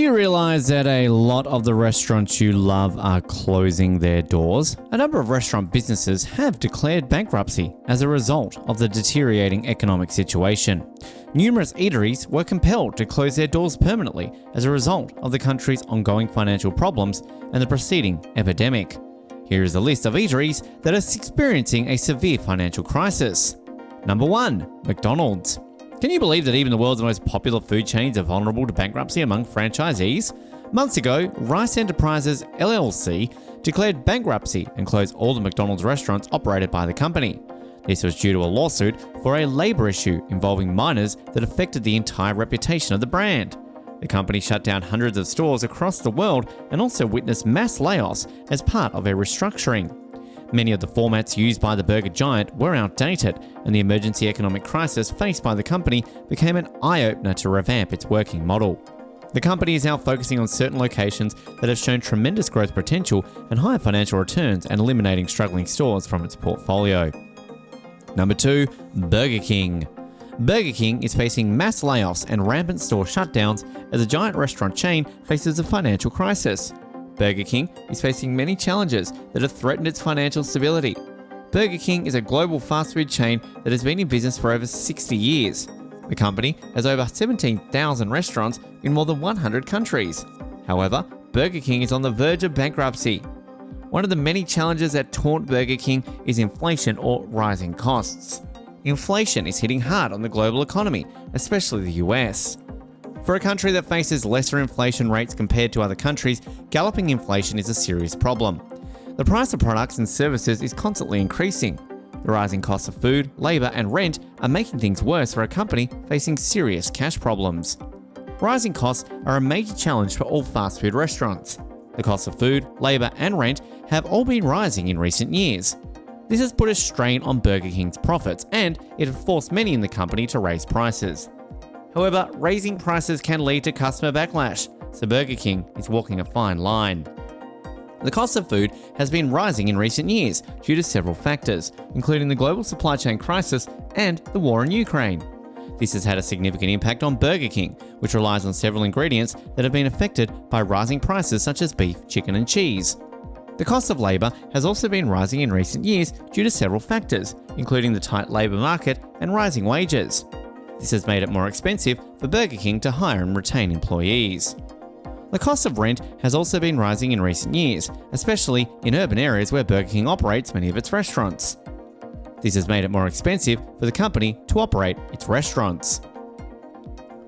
you realize that a lot of the restaurants you love are closing their doors? A number of restaurant businesses have declared bankruptcy as a result of the deteriorating economic situation. Numerous eateries were compelled to close their doors permanently as a result of the country's ongoing financial problems and the preceding epidemic. Here is a list of eateries that are experiencing a severe financial crisis. Number 1. McDonald's. Can you believe that even the world's most popular food chains are vulnerable to bankruptcy among franchisees? Months ago, Rice Enterprises LLC declared bankruptcy and closed all the McDonald's restaurants operated by the company. This was due to a lawsuit for a labor issue involving minors that affected the entire reputation of the brand. The company shut down hundreds of stores across the world and also witnessed mass layoffs as part of a restructuring. Many of the formats used by the burger giant were outdated, and the emergency economic crisis faced by the company became an eye-opener to revamp its working model. The company is now focusing on certain locations that have shown tremendous growth potential and high financial returns and eliminating struggling stores from its portfolio. Number 2. Burger King. Burger King is facing mass layoffs and rampant store shutdowns as the giant restaurant chain faces a financial crisis. Burger King is facing many challenges that have threatened its financial stability. Burger King is a global fast food chain that has been in business for over 60 years. The company has over 17,000 restaurants in more than 100 countries. However, Burger King is on the verge of bankruptcy. One of the many challenges that taunt Burger King is inflation or rising costs. Inflation is hitting hard on the global economy, especially the US. For a country that faces lesser inflation rates compared to other countries, galloping inflation is a serious problem. The price of products and services is constantly increasing. The rising costs of food, labor, and rent are making things worse for a company facing serious cash problems. Rising costs are a major challenge for all fast food restaurants. The costs of food, labor, and rent have all been rising in recent years. This has put a strain on Burger King's profits, and it has forced many in the company to raise prices. However, raising prices can lead to customer backlash, so Burger King is walking a fine line. The cost of food has been rising in recent years due to several factors, including the global supply chain crisis and the war in Ukraine. This has had a significant impact on Burger King, which relies on several ingredients that have been affected by rising prices such as beef, chicken, and cheese. The cost of labor has also been rising in recent years due to several factors, including the tight labor market and rising wages. This has made it more expensive for Burger King to hire and retain employees. The cost of rent has also been rising in recent years, especially in urban areas where Burger King operates many of its restaurants. This has made it more expensive for the company to operate its restaurants.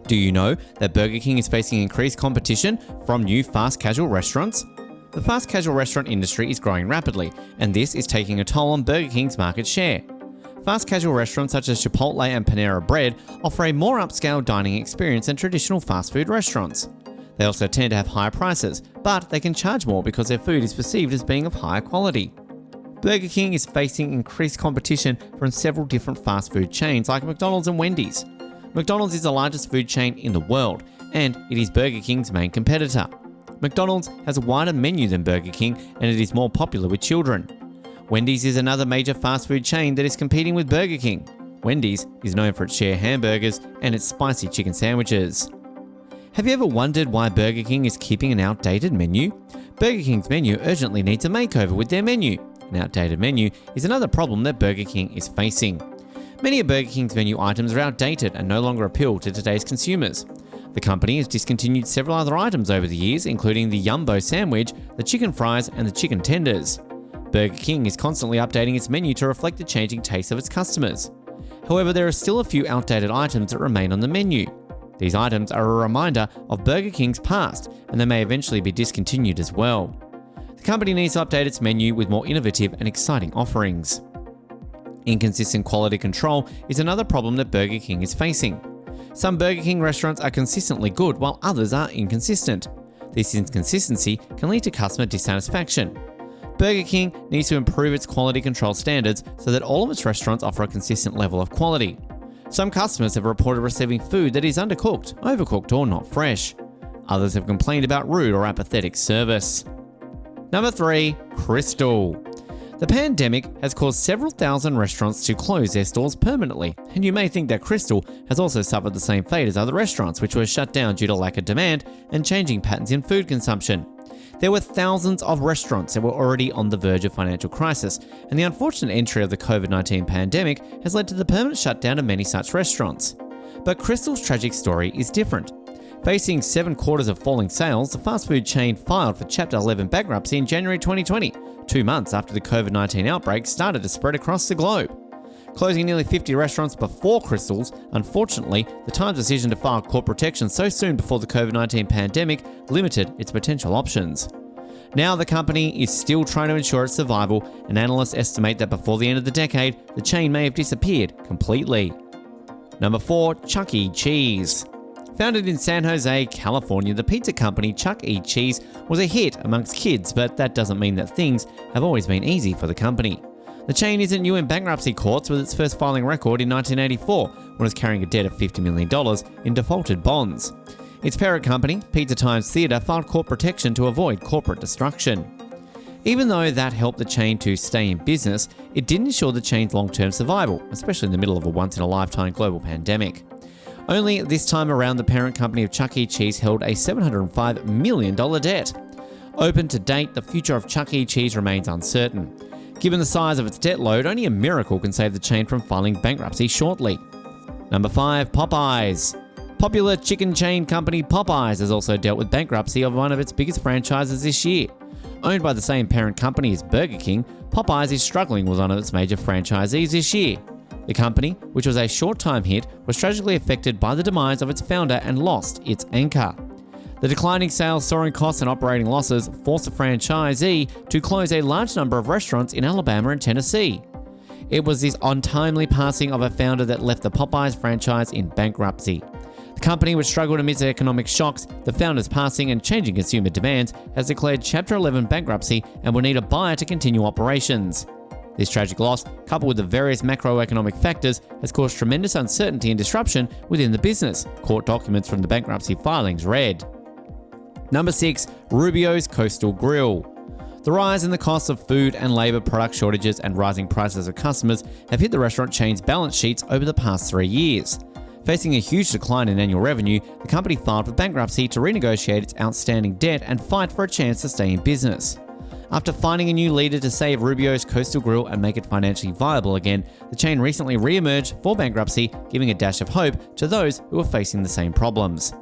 Do you know that Burger King is facing increased competition from new fast casual restaurants? The fast casual restaurant industry is growing rapidly, and this is taking a toll on Burger King's market share. Fast casual restaurants such as Chipotle and Panera Bread offer a more upscale dining experience than traditional fast food restaurants. They also tend to have higher prices, but they can charge more because their food is perceived as being of higher quality. Burger King is facing increased competition from several different fast food chains like McDonald's and Wendy's. McDonald's is the largest food chain in the world, and it is Burger King's main competitor. McDonald's has a wider menu than Burger King, and it is more popular with children. Wendy's is another major fast food chain that is competing with Burger King. Wendy's is known for its share hamburgers and its spicy chicken sandwiches. Have you ever wondered why Burger King is keeping an outdated menu? Burger King's menu urgently needs a makeover with their menu. An outdated menu is another problem that Burger King is facing. Many of Burger King's menu items are outdated and no longer appeal to today's consumers. The company has discontinued several other items over the years, including the Jumbo sandwich, the chicken fries, and the chicken tenders. Burger King is constantly updating its menu to reflect the changing tastes of its customers. However, there are still a few outdated items that remain on the menu. These items are a reminder of Burger King's past, and they may eventually be discontinued as well. The company needs to update its menu with more innovative and exciting offerings. Inconsistent quality control is another problem that Burger King is facing. Some Burger King restaurants are consistently good while others are inconsistent. This inconsistency can lead to customer dissatisfaction. Burger King needs to improve its quality control standards so that all of its restaurants offer a consistent level of quality. Some customers have reported receiving food that is undercooked, overcooked, or not fresh. Others have complained about rude or apathetic service. Number 3. Crystal. The pandemic has caused several thousand restaurants to close their stores permanently, and you may think that Crystal has also suffered the same fate as other restaurants, which were shut down due to lack of demand and changing patterns in food consumption. There were thousands of restaurants that were already on the verge of financial crisis, and the unfortunate entry of the COVID-19 pandemic has led to the permanent shutdown of many such restaurants. But Crystal's tragic story is different. Facing 7 quarters of falling sales, the fast food chain filed for Chapter 11 bankruptcy in January 2020, 2 months after the COVID-19 outbreak started to spread across the globe. Closing nearly 50 restaurants before Crystal's, unfortunately, the Times' decision to file court protection so soon before the COVID-19 pandemic limited its potential options. Now the company is still trying to ensure its survival, and analysts estimate that before the end of the decade, the chain may have disappeared completely. Number 4, Chuck E. Cheese. Founded in San Jose, California, the pizza company Chuck E. Cheese was a hit amongst kids, but that doesn't mean that things have always been easy for the company. The chain isn't new in bankruptcy courts, with its first filing record in 1984, when it was carrying a debt of $50 million in defaulted bonds. Its parent company, Pizza Times Theatre, filed court protection to avoid corporate destruction. Even though that helped the chain to stay in business, it didn't ensure the chain's long-term survival, especially in the middle of a once-in-a-lifetime global pandemic. Only this time around, the parent company of Chuck E. Cheese held a $705 million debt. Open to date, the future of Chuck E. Cheese remains uncertain. Given the size of its debt load, only a miracle can save the chain from filing bankruptcy shortly. Number 5, Popeyes. Popular chicken chain company Popeyes has also dealt with bankruptcy of one of its biggest franchises this year. Owned by the same parent company as Burger King, Popeyes is struggling with one of its major franchisees this year. The company, which was a short-time hit, was tragically affected by the demise of its founder and lost its anchor. The declining sales, soaring costs, and operating losses forced the franchisee to close a large number of restaurants in Alabama and Tennessee. It was this untimely passing of a founder that left the Popeyes franchise in bankruptcy. The company, which struggled amidst economic shocks, the founder's passing, and changing consumer demands, has declared Chapter 11 bankruptcy and will need a buyer to continue operations. This tragic loss, coupled with the various macroeconomic factors, has caused tremendous uncertainty and disruption within the business, court documents from the bankruptcy filings read. Number 6, Rubio's Coastal Grill. The rise in the cost of food and labor, product shortages, and rising prices of customers have hit the restaurant chain's balance sheets over the past 3 years. Facing a huge decline in annual revenue, the company filed for bankruptcy to renegotiate its outstanding debt and fight for a chance to stay in business. After finding a new leader to save Rubio's Coastal Grill and make it financially viable again, the chain recently re-emerged for bankruptcy, giving a dash of hope to those who are facing the same problems.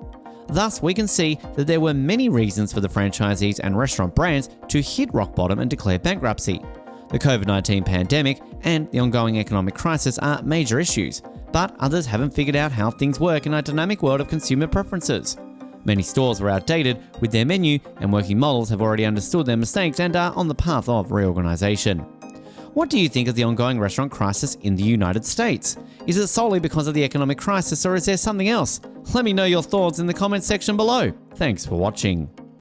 Thus, we can see that there were many reasons for the franchisees and restaurant brands to hit rock bottom and declare bankruptcy. The COVID-19 pandemic and the ongoing economic crisis are major issues, but others haven't figured out how things work in a dynamic world of consumer preferences. Many stores were outdated with their menu, and working models have already understood their mistakes and are on the path of reorganization. What do you think of the ongoing restaurant crisis in the United States? Is it solely because of the economic crisis, or is there something else? Let me know your thoughts in the comments section below. Thanks for watching.